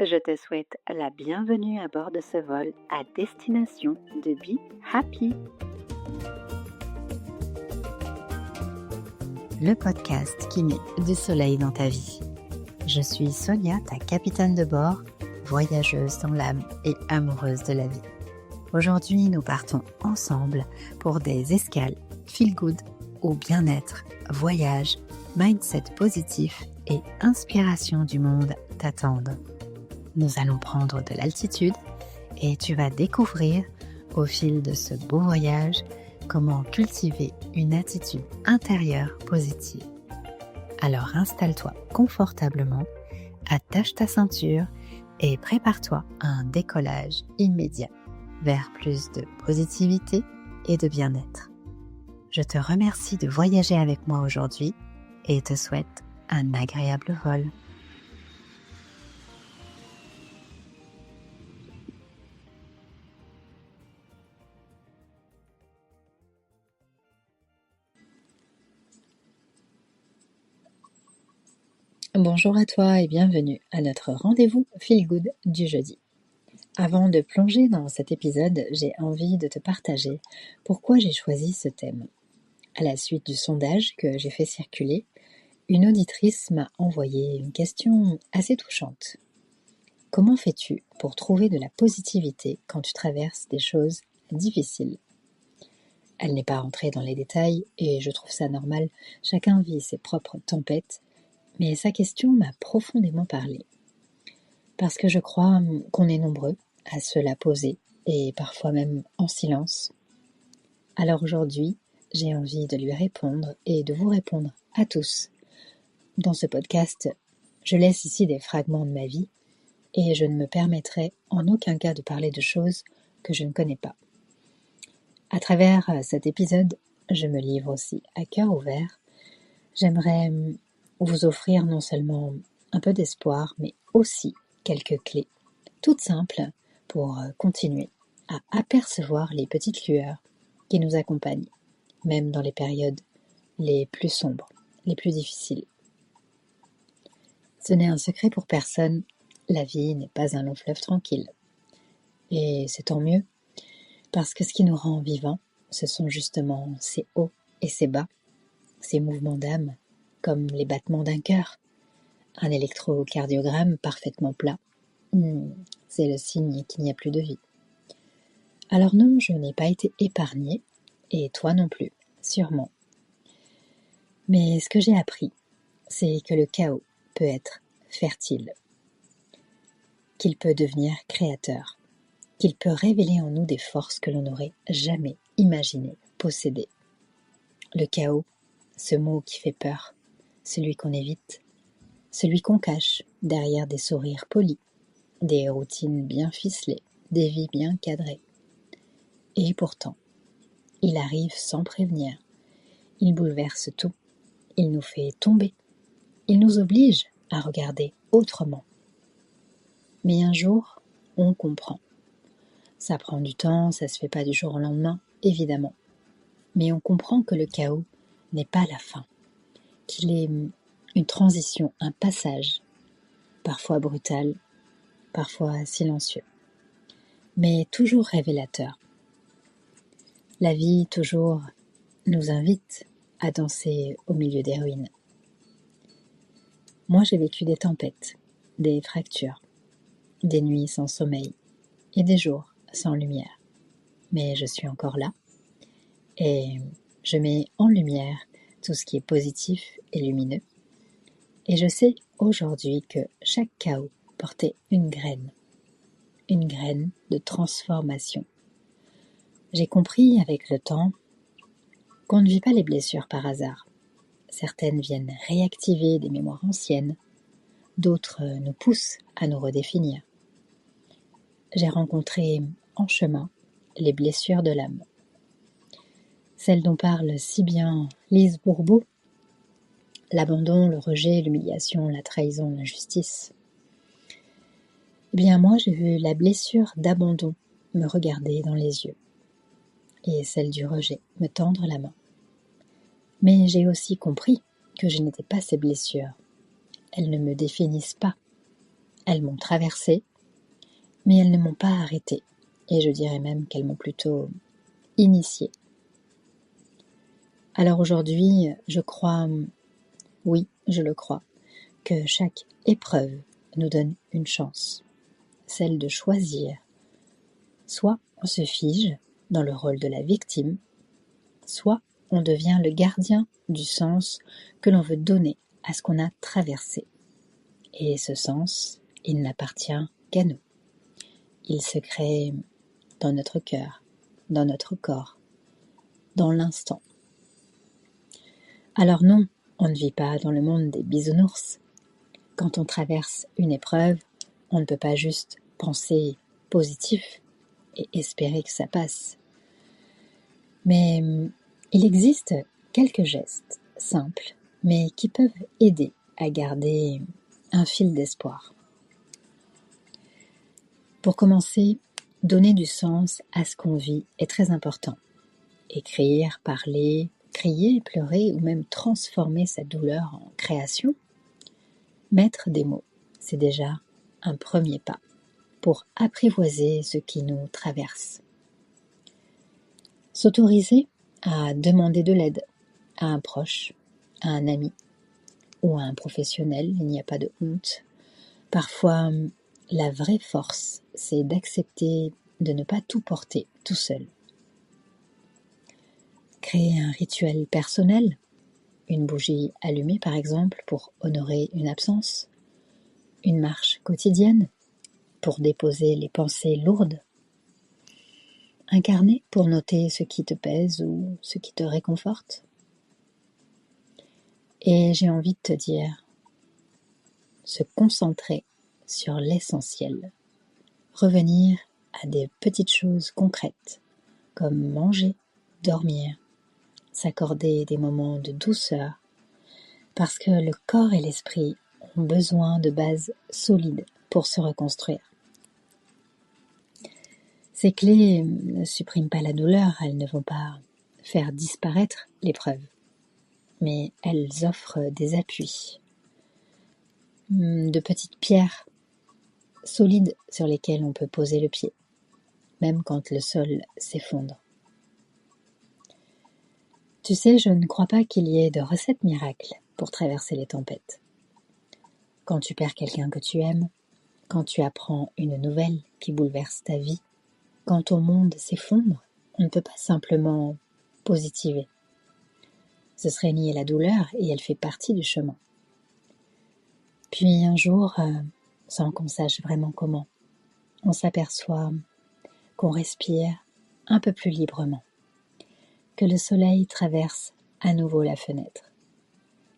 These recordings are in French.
Je te souhaite la bienvenue à bord de ce vol à destination de Be Happy. Le podcast qui met du soleil dans ta vie. Je suis Sonia, ta capitaine de bord, voyageuse dans l'âme et amoureuse de la vie. Aujourd'hui, nous partons ensemble pour des escales feel good au bien-être, voyage, mindset positif et inspiration du monde t'attendent. Nous allons prendre de l'altitude et tu vas découvrir au fil de ce beau voyage comment cultiver une attitude intérieure positive. Alors installe-toi confortablement, attache ta ceinture et prépare-toi à un décollage immédiat vers plus de positivité et de bien-être. Je te remercie de voyager avec moi aujourd'hui et te souhaite un agréable vol. Bonjour à toi et bienvenue à notre rendez-vous Feel Good du jeudi. Avant de plonger dans cet épisode, j'ai envie de te partager pourquoi j'ai choisi ce thème. À la suite du sondage que j'ai fait circuler, une auditrice m'a envoyé une question assez touchante. Comment fais-tu pour trouver de la positivité quand tu traverses des choses difficiles ? Elle n'est pas rentrée dans les détails et je trouve ça normal, chacun vit ses propres tempêtes, mais sa question m'a profondément parlé. Parce que je crois qu'on est nombreux à se la poser et parfois même en silence. Alors aujourd'hui, j'ai envie de lui répondre et de vous répondre à tous. Dans ce podcast, je laisse ici des fragments de ma vie et je ne me permettrai en aucun cas de parler de choses que je ne connais pas. À travers cet épisode, je me livre aussi à cœur ouvert. J'aimerais vous offrir non seulement un peu d'espoir, mais aussi quelques clés, toutes simples, pour continuer à apercevoir les petites lueurs qui nous accompagnent, même dans les périodes les plus sombres, les plus difficiles. Ce n'est un secret pour personne, la vie n'est pas un long fleuve tranquille. Et c'est tant mieux, parce que ce qui nous rend vivants, ce sont justement ces hauts et ces bas, ces mouvements d'âme, comme les battements d'un cœur. Un électrocardiogramme parfaitement plat, c'est le signe qu'il n'y a plus de vie. Alors non, je n'ai pas été épargnée, et toi non plus, sûrement. Mais ce que j'ai appris, c'est que le chaos peut être fertile, qu'il peut devenir créateur, qu'il peut révéler en nous des forces que l'on n'aurait jamais imaginé posséder. Le chaos, ce mot qui fait peur, celui qu'on évite, celui qu'on cache derrière des sourires polis, des routines bien ficelées, des vies bien cadrées. Et pourtant, il arrive sans prévenir, il bouleverse tout, il nous fait tomber, il nous oblige à regarder autrement. Mais un jour, on comprend. Ça prend du temps, ça se fait pas du jour au lendemain, évidemment. Mais on comprend que le chaos n'est pas la fin, qu'il est une transition, un passage, parfois brutal, parfois silencieux, mais toujours révélateur. La vie toujours nous invite à danser au milieu des ruines. Moi, j'ai vécu des tempêtes, des fractures, des nuits sans sommeil et des jours sans lumière. Mais je suis encore là et je mets en lumière tout ce qui est positif et lumineux. Et je sais aujourd'hui que chaque chaos portait une graine de transformation. J'ai compris avec le temps qu'on ne vit pas les blessures par hasard. Certaines viennent réactiver des mémoires anciennes, d'autres nous poussent à nous redéfinir. J'ai rencontré en chemin les blessures de l'âme. Celles dont parle si bien Lise Bourbeau, l'abandon, le rejet, l'humiliation, la trahison, l'injustice. Eh bien moi j'ai vu la blessure d'abandon me regarder dans les yeux et celle du rejet me tendre la main. Mais j'ai aussi compris que je n'étais pas ces blessures. Elles ne me définissent pas. elles m'ont traversée, mais elles ne m'ont pas arrêtée. Et je dirais même qu'elles m'ont plutôt initiée. Alors aujourd'hui, je crois, oui, je le crois, que chaque épreuve nous donne une chance, celle de choisir. Soit on se fige dans le rôle de la victime, soit on devient le gardien du sens que l'on veut donner à ce qu'on a traversé. Et ce sens, il n'appartient qu'à nous. Il se crée dans notre cœur, dans notre corps, dans l'instant. Alors non, on ne vit pas dans le monde des bisounours. Quand on traverse une épreuve, on ne peut pas juste penser positif et espérer que ça passe. Mais il existe quelques gestes simples, mais qui peuvent aider à garder un fil d'espoir. Pour commencer, donner du sens à ce qu'on vit est très important. Écrire, parler, crier, pleurer ou même transformer sa douleur en création. Mettre des mots, c'est déjà un premier pas pour apprivoiser ce qui nous traverse. S'autoriser à demander de l'aide à un proche, à un ami ou à un professionnel, il n'y a pas de honte. Parfois, la vraie force, c'est d'accepter de ne pas tout porter tout seul. Créer un rituel personnel, une bougie allumée par exemple pour honorer une absence, une marche quotidienne pour déposer les pensées lourdes, un carnet pour noter ce qui te pèse ou ce qui te réconforte. Et j'ai envie de te dire, se concentrer sur l'essentiel, revenir à des petites choses concrètes, comme manger, dormir, s'accorder des moments de douceur, parce que le corps et l'esprit ont besoin de bases solides pour se reconstruire. Ces clés ne suppriment pas la douleur, elles ne vont pas faire disparaître l'épreuve, mais elles offrent des appuis, de petites pierres solides sur lesquelles on peut poser le pied, même quand le sol s'effondre. Tu sais, je ne crois pas qu'il y ait de recette miracle pour traverser les tempêtes. Quand tu perds quelqu'un que tu aimes, quand tu apprends une nouvelle qui bouleverse ta vie, quand ton monde s'effondre, on ne peut pas simplement positiver. Ce serait nier la douleur et elle fait partie du chemin. Puis un jour, sans qu'on sache vraiment comment, on s'aperçoit qu'on respire un peu plus librement, que le soleil traverse à nouveau la fenêtre,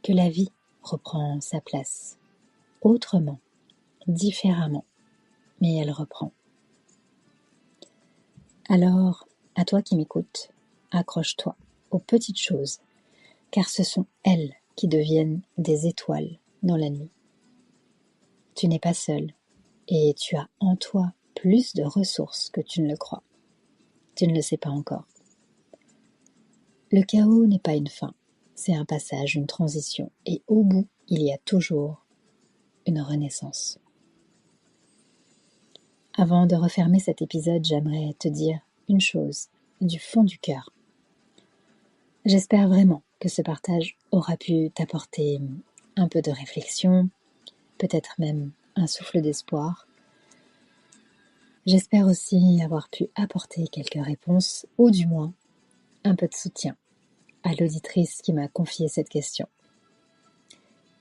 que la vie reprend sa place, autrement, différemment, mais elle reprend. Alors, à toi qui m'écoutes, accroche-toi aux petites choses, car ce sont elles qui deviennent des étoiles dans la nuit. Tu n'es pas seul, et tu as en toi plus de ressources que tu ne le crois. Tu ne le sais pas encore. Le chaos n'est pas une fin, c'est un passage, une transition, et au bout, il y a toujours une renaissance. Avant de refermer cet épisode, j'aimerais te dire une chose du fond du cœur. J'espère vraiment que ce partage aura pu t'apporter un peu de réflexion, peut-être même un souffle d'espoir. J'espère aussi avoir pu apporter quelques réponses, ou du moins un peu de soutien à l'auditrice qui m'a confié cette question.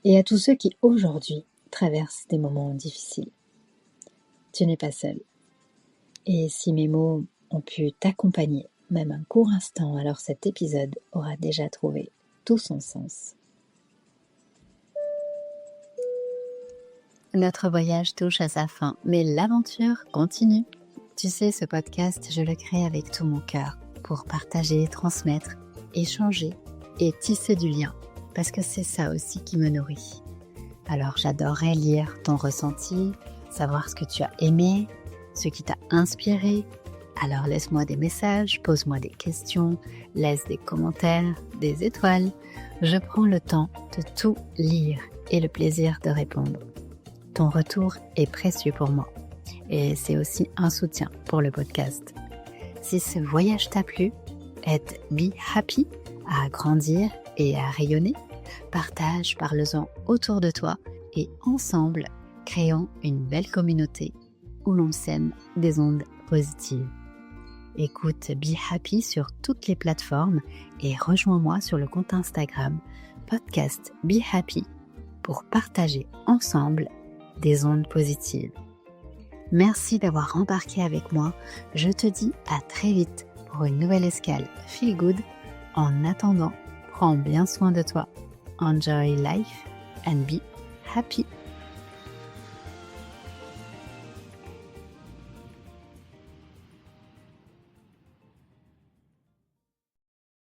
Et à tous ceux qui aujourd'hui traversent des moments difficiles. Tu n'es pas seul. Et si mes mots ont pu t'accompagner, même un court instant, alors cet épisode aura déjà trouvé tout son sens. Notre voyage touche à sa fin, mais l'aventure continue. Tu sais, ce podcast, je le crée avec tout mon cœur pour partager, transmettre, échanger et tisser du lien, parce que c'est ça aussi qui me nourrit. Alors j'adorerais lire ton ressenti, savoir ce que tu as aimé, ce qui t'a inspiré. Alors laisse-moi des messages, pose-moi des questions, laisse des commentaires, des étoiles. Je prends le temps de tout lire et le plaisir de répondre. Ton retour est précieux pour moi et c'est aussi un soutien pour le podcast. Si ce voyage t'a plu, aide Be Happy à grandir et à rayonner. Partage, parle-en autour de toi et ensemble, créons une belle communauté où l'on sème des ondes positives. Écoute Be Happy sur toutes les plateformes et rejoins-moi sur le compte Instagram podcast Be Happy pour partager ensemble des ondes positives. Merci d'avoir embarqué avec moi. Je te dis à très vite pour une nouvelle escale Feel Good. En attendant, prends bien soin de toi. Enjoy life and be happy.